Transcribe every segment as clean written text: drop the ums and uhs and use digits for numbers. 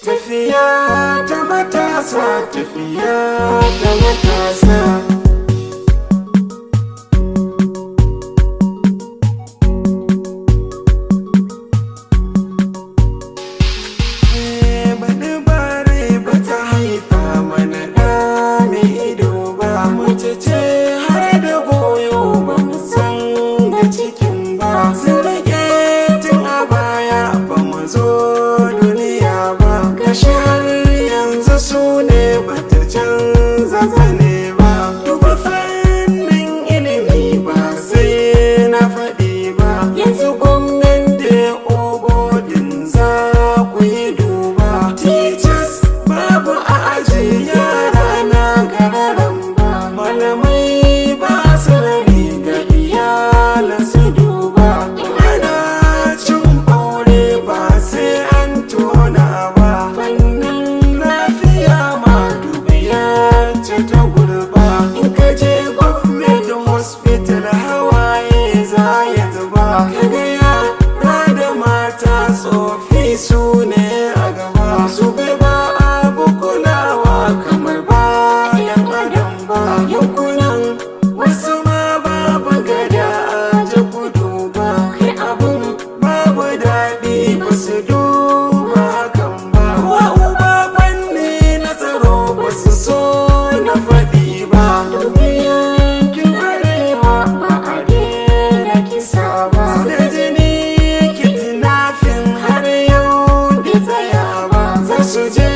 tafiya ta matasa, tafiya ta matasa. Bani bare ba ta haifa mana ɗa mai ido ba, mace ce har da goyo ba mu san da cikin ba. Sun rage tun a baya ba mu zo duniya ba, gashi har yanzu su ne ba ta canza zane ba. Duba fannin ilimi ba sai na faɗi ba, yanzu gwamnan da ya obodin za ku yi duba. Teachers babu a aji, yara na gararan ba, malamai ba su rari ga iyalan su duba. Ana cin aure ba sai an tona ba, fannin lafiya ma dubiya ce ta gurba. In ka je government hospital hawaye za ya zuba, kaga yara da mata tsofi su ne a gaba. Su bai ba abu kulawa kamar bayan adam ba, yankunan wasu ma babu gada a jakudu ba. Kai abun babu daɗi ba su duba hakan ba. Wa uba fanni na tsaro ba su so na faɗi ba. Dubi yankin arewa ba a daina kisa ba, da jini kidnapping har yau da tsaya ba. Za su je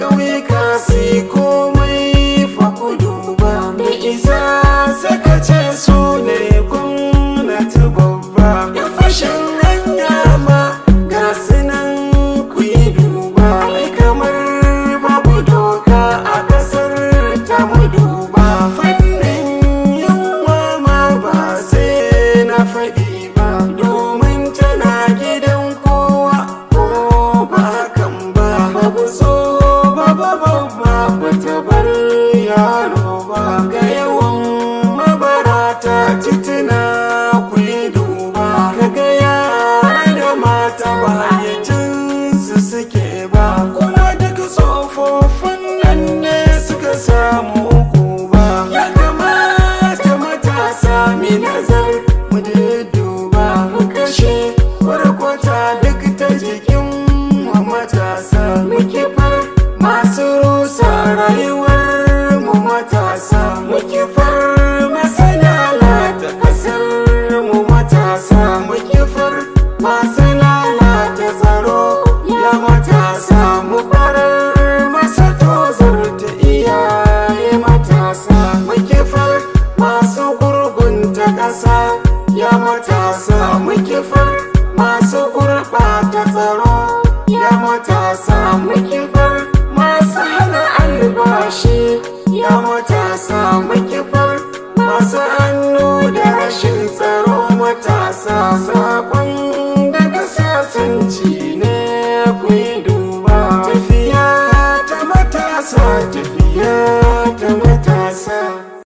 ƙauyuka su yi komai fa kudu ba, da isa saka ce su ne gwamnati babba. Ya fashin hanya ma ga su nan ku yi duba, ai kamar babu doka a ƙasar ta mu duba. Fannin yunwa ma ba sai na faɗi ba, domin tana gidan kowa ko ba hakan ba. Babu so babu babba ba ta bar yaro ba, ga yawan mabarata tituna ku yi duba. Kaga yara da mata ba hayyacinsu suke ba, kuma duk tsofaffin nan ne suka samu uku ba. Ya kamata matasa mi nazar mu duba, mu kashe kwarkwata duk ta jikin mu matasa. Mu kifar masu rusa rayuwar mu matasa, mu kifar masu lalata kasar mu matasa, mu kifar masu lalata tsaro ya matasa. Mu farar masa tozar ta iyaye matasa, mu kifar masu gurgunta ƙasa